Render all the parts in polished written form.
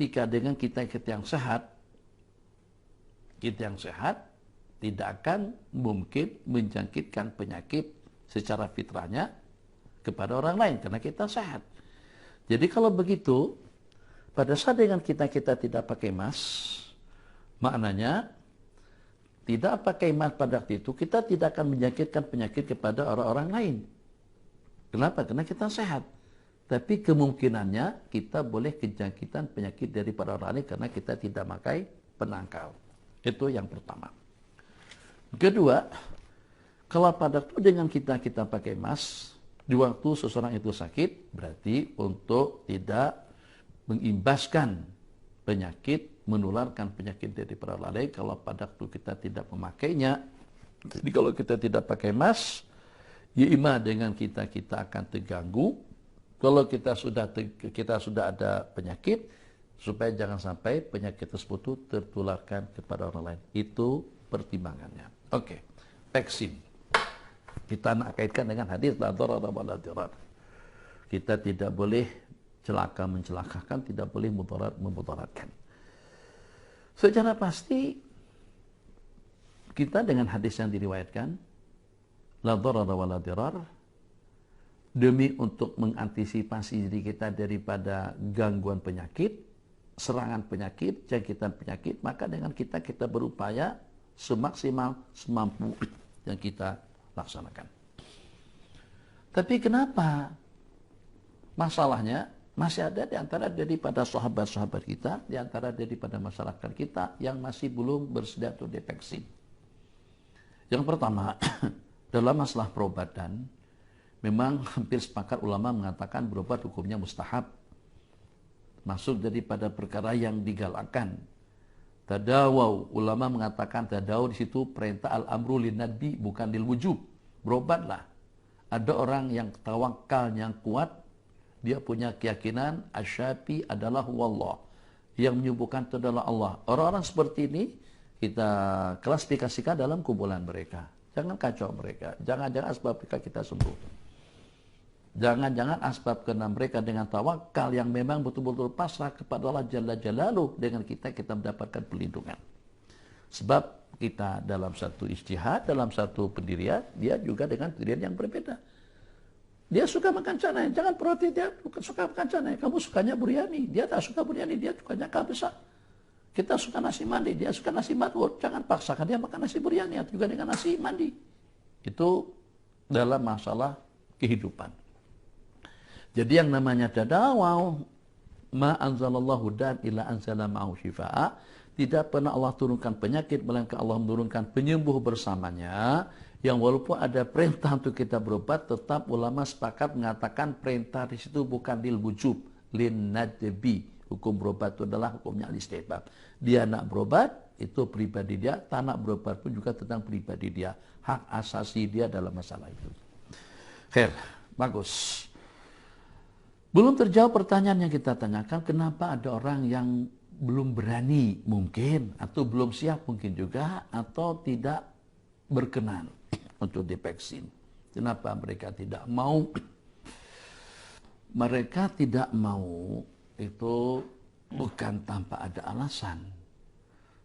ketika dengan kita yang sehat, kita yang sehat tidak akan mungkin menjangkitkan penyakit secara fitrahnya kepada orang lain karena kita sehat. Jadi kalau begitu, pada saat dengan kita tidak pakai mask, maknanya tidak pakai mask pada waktu itu, kita tidak akan menjangkitkan penyakit kepada orang-orang lain. Kenapa? Karena kita sehat. Tapi kemungkinannya kita boleh kejangkitan penyakit daripada orang lain karena kita tidak pakai penangkal. Itu yang pertama. Kedua, kalau pada waktu dengan kita pakai mask, di waktu seseorang itu sakit, berarti untuk tidak mengimbaskan penyakit, menularkan penyakit daripada orang lain, kalau pada waktu kita tidak memakainya. Jadi kalau kita tidak pakai mask, ya ima dengan kita akan terganggu. Kalau kita sudah ada penyakit, supaya jangan sampai penyakit tersebut tertularkan kepada orang lain. Itu pertimbangannya. Oke, vaksin. Kita nak kaitkan dengan hadis la darar wa la dirar. Kita tidak boleh celaka mencelakakan, tidak boleh mudarat memudaratkan. Secara pasti kita dengan hadis yang diriwayatkan la darar wa la dirar, demi untuk mengantisipasi diri kita daripada gangguan penyakit, serangan penyakit, jangkitan penyakit, maka dengan kita berupaya semaksimal semampu yang kita laksanakan. Tapi kenapa masalahnya masih ada di antara daripada sahabat-sahabat kita, di antara daripada masyarakat kita yang masih belum bersedia untuk divaksin. Yang pertama, dalam masalah perobatan, memang hampir sepakat ulama mengatakan berobat hukumnya mustahab. Masuk daripada perkara yang digalakkan. Tadawau, ulama mengatakan tadawau di situ perintah al-amru lin-nadbi bukan lil wujub. Berobatlah. Ada orang yang tawakal yang kuat, dia punya keyakinan asyafi adalah wallah. Yang menyembuhkan itu adalah Allah. Orang-orang seperti ini kita klasifikasikan dalam kumpulan mereka. Jangan kacau mereka. Jangan-jangan sebab mereka kita sembuh. Jangan-jangan asbab kena mereka dengan tawakal yang memang betul-betul pasrah kepada Allah Jalla Jalaluh, dengan kita mendapatkan perlindungan. Sebab kita dalam satu ijtihad, dalam satu pendirian, dia juga dengan pendirian yang berbeda. Dia suka makan canai, jangan protes, dia suka makan canai. Kamu sukanya biryani, dia tak suka biryani, dia sukanya kabsa. Kita suka nasi mandi, dia suka nasi madwur. Jangan paksakan dia makan nasi biryani atau juga dengan nasi mandi. Itu dalam masalah kehidupan. Jadi yang namanya tadawau ma anzalallahu dan illa anzala ma'u syifaa, tidak pernah Allah turunkan penyakit melainkan Allah menurunkan penyembuh bersamanya. Yang walaupun ada perintah untuk kita berobat, tetap ulama sepakat mengatakan perintah di situ bukan lil wujub, lin nadbi. Hukum berobat itu adalah hukumnya al-istihbab. Dia nak berobat, itu pribadi dia. Tak nak berobat pun juga tentang pribadi dia. Hak asasi dia dalam masalah itu. Khair, bagus. Belum terjawab pertanyaan yang kita tanyakan, kenapa ada orang yang belum berani mungkin, atau belum siap mungkin juga, atau tidak berkenan untuk divaksin. Kenapa mereka tidak mau? Mereka tidak mau itu bukan tanpa ada alasan.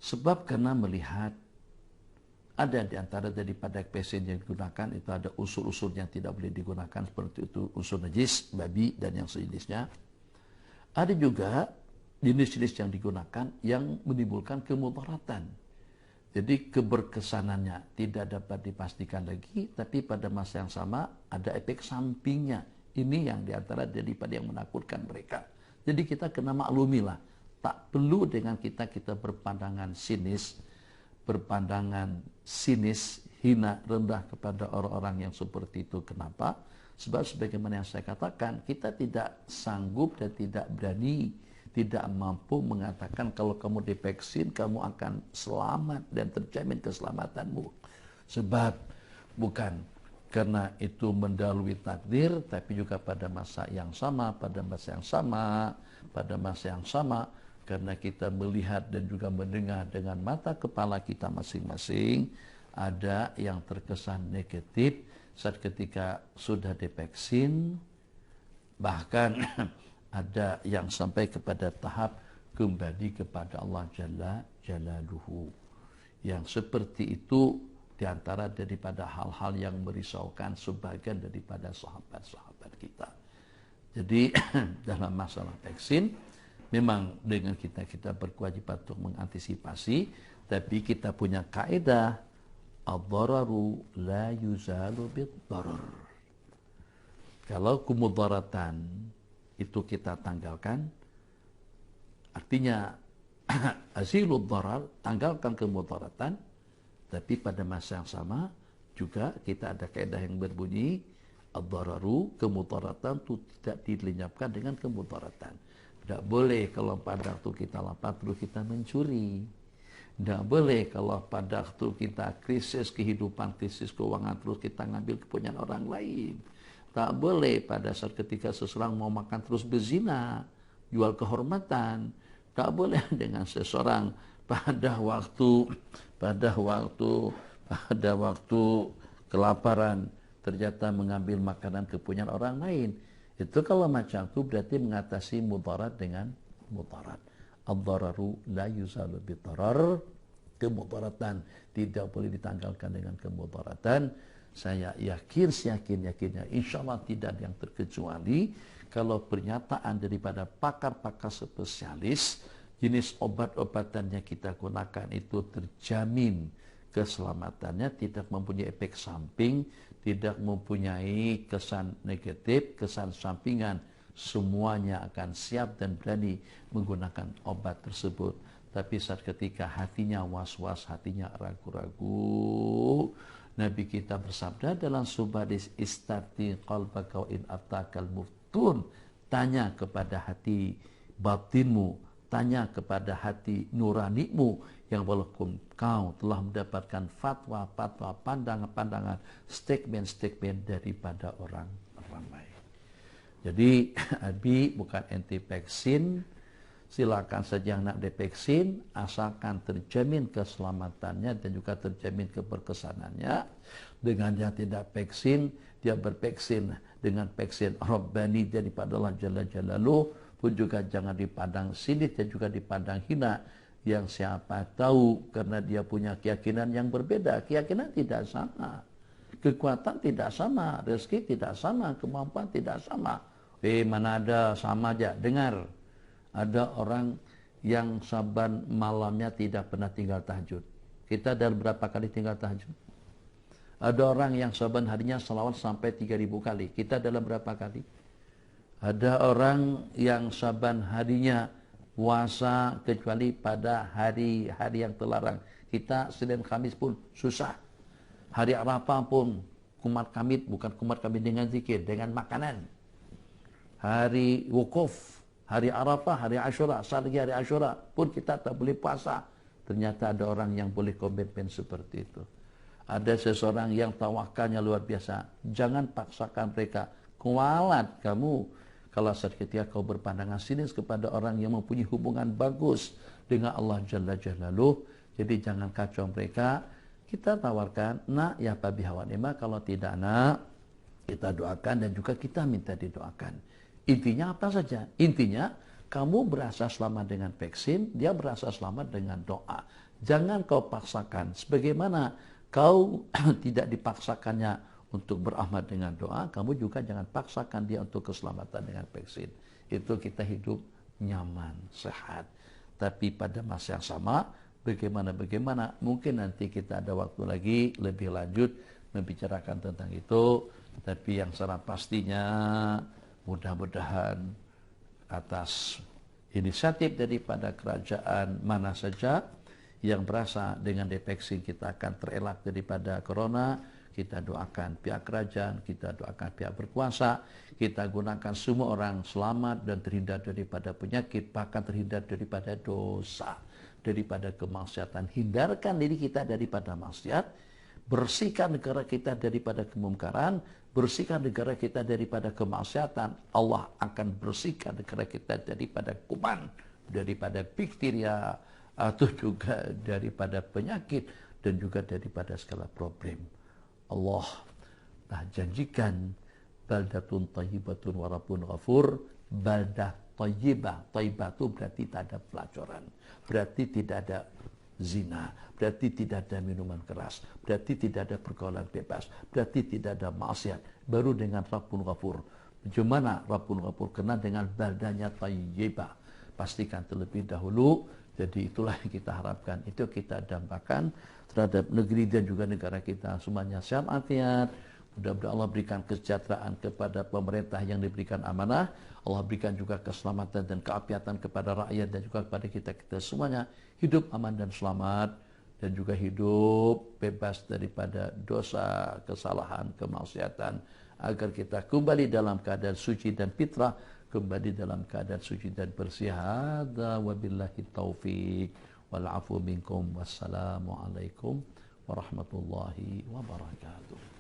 Sebab karena melihat ada di antara daripada vaksin yang digunakan itu ada unsur-unsur yang tidak boleh digunakan, seperti itu unsur najis, babi dan yang sejenisnya. Ada juga jenis-jenis yang digunakan yang menimbulkan kemudaratan. Jadi keberkesanannya tidak dapat dipastikan lagi, tapi pada masa yang sama ada efek sampingnya. Ini yang di antara daripada yang menakutkan mereka. Jadi kita kena maklumilah, tak perlu dengan kita berpandangan sinis, hina, rendah kepada orang-orang yang seperti itu. Kenapa? Sebab sebagaimana yang saya katakan, kita tidak sanggup dan tidak berani, tidak mampu mengatakan kalau kamu divaksin, kamu akan selamat dan terjamin keselamatanmu. Sebab bukan karena itu mendahului takdir, tapi juga pada masa yang sama, karena kita melihat dan juga mendengar dengan mata kepala kita masing-masing, ada yang terkesan negatif saat ketika sudah divaksin, bahkan ada yang sampai kepada tahap kembali kepada Allah Jalla Jalaluhu. Yang seperti itu diantara daripada hal-hal yang merisaukan sebagian daripada sahabat-sahabat kita. Jadi dalam masalah vaksin, memang dengan kita berkewajiban untuk mengantisipasi, tapi kita punya kaidah ad-dararu la yuzalu bid-darar. Kalau kemudaratan itu kita tanggalkan, artinya azilud darar, tanggalkan kemudaratan, tapi pada masa yang sama juga kita ada kaidah yang berbunyi ad-dararu, kemudaratan itu tidak dilenyapkan dengan kemudaratan. Tidak boleh kalau pada waktu kita lapar terus kita mencuri. Tidak boleh kalau pada waktu kita krisis kehidupan, krisis keuangan terus kita ngambil kepunyaan orang lain. Tak boleh pada saat ketika seseorang mau makan terus berzina, jual kehormatan. Tak boleh dengan seseorang pada waktu kelaparan ternyata mengambil makanan kepunyaan orang lain. Itu kalau macam itu berarti mengatasi mudarat dengan mudarat. Ad-dararu la yuzalu bid-darar. Kemudaratan tidak boleh ditanggalkan dengan kemudaratan. Saya yakinnya insyaallah tidak ada yang terkecuali kalau pernyataan daripada pakar-pakar spesialis jenis obat-obatan yang kita gunakan itu terjamin keselamatannya, tidak mempunyai efek samping, tidak mempunyai kesan negatif, kesan sampingan, semuanya akan siap dan berani menggunakan obat tersebut. Tapi saat ketika hatinya was-was, hatinya ragu-ragu, Nabi kita bersabda dalam sebuah hadis, istafti qalbaka wa in aftakal muftun, tanya kepada hati batinmu, tanya kepada hati nuranimu yang walaupun kau telah mendapatkan fatwa-fatwa, pandangan-pandangan, statement-statement daripada orang ramai. Jadi Abi bukan anti vaksin, silakan saja nak divaksin asalkan terjamin keselamatannya dan juga terjamin keberkesanannya. Dengan yang tidak vaksin, dia bervaksin dengan vaksin Rabbani daripada Allah Jalla Jalaluh, pun juga jangan dipandang sinis dan juga dipandang hina. Yang siapa tahu karena dia punya keyakinan yang berbeda, keyakinan tidak sama, kekuatan tidak sama, rezeki tidak sama, kemampuan tidak sama. Mana ada sama aja. Dengar, ada orang yang saban malamnya tidak pernah tinggal tahajud. Kita dah berapa kali tinggal tahajud? Ada orang yang saban harinya salawat sampai 3.000 kali. Kita dalam berapa kali? Ada orang yang saban harinya puasa kecuali pada hari-hari yang terlarang. Kita Senin Khamis pun susah. Hari Arafah pun kumat kamit, bukan kumat kamit dengan zikir, dengan makanan. Hari wukuf, hari Arafah, hari Asyura, saat lagi hari Asyura pun kita tak boleh puasa. Ternyata ada orang yang boleh komitmen seperti itu. Ada seseorang yang tawakalnya luar biasa. Jangan paksakan mereka. Kualat kamu. Kalau saat ketika kau berpandangan sinis kepada orang yang mempunyai hubungan bagus dengan Allah Jalla Jalaluh, jadi jangan kacau mereka. Kita tawarkan, nak ya babi hawa nima, kalau tidak nak, kita doakan dan juga kita minta didoakan. Intinya apa saja? Intinya kamu berasa selamat dengan vaksin, dia berasa selamat dengan doa. Jangan kau paksakan. Sebagaimana kau tidak dipaksakannya untuk beramal dengan doa, kamu juga jangan paksakan dia untuk keselamatan dengan vaksin. Itu kita hidup nyaman, sehat. Tapi pada masa yang sama, bagaimana, mungkin nanti kita ada waktu lagi lebih lanjut membicarakan tentang itu. Tapi yang secara pastinya, mudah-mudahan atas inisiatif daripada kerajaan mana saja yang berasa dengan divaksin kita akan terelak daripada corona. Kita doakan pihak kerajaan, kita doakan pihak berkuasa, kita gunakan semua orang selamat dan terhindar daripada penyakit, bahkan terhindar daripada dosa, daripada kemaksiatan. Hindarkan diri kita daripada maksiat, bersihkan negara kita daripada kemungkaran, bersihkan negara kita daripada kemaksiatan. Allah akan bersihkan negara kita daripada kuman, daripada bakteria, atau juga daripada penyakit, dan juga daripada segala problem. Allah telah janjikan baldatun thayyibatun wa rabbun ghafur, baldah thayyibah. Thayyibah itu berarti tak ada pelacuran, berarti tidak ada zina, berarti tidak ada minuman keras, berarti tidak ada pergaulan bebas, berarti tidak ada maksiat. Baru dengan Rabbun Ghafur. Bagaimana Rabbun Ghafur? Kena dengan badannya thayyibah. Pastikan terlebih dahulu. Jadi itulah yang kita harapkan. Itu kita dampakkan terhadap negeri dan juga negara kita. Semuanya sehat afiat. Mudah-mudahan Allah berikan kesejahteraan kepada pemerintah yang diberikan amanah. Allah berikan juga keselamatan dan keapiatan kepada rakyat dan juga kepada kita semuanya. Hidup aman dan selamat. Dan juga hidup bebas daripada dosa, kesalahan, kemaksiatan. Agar kita kembali dalam keadaan suci dan fitrah. Kembali dalam keadaan suci dan bersih. Hadza wabillahi taufiq. Wal afu minkum. Wassalamualaikum warahmatullahi wabarakatuh.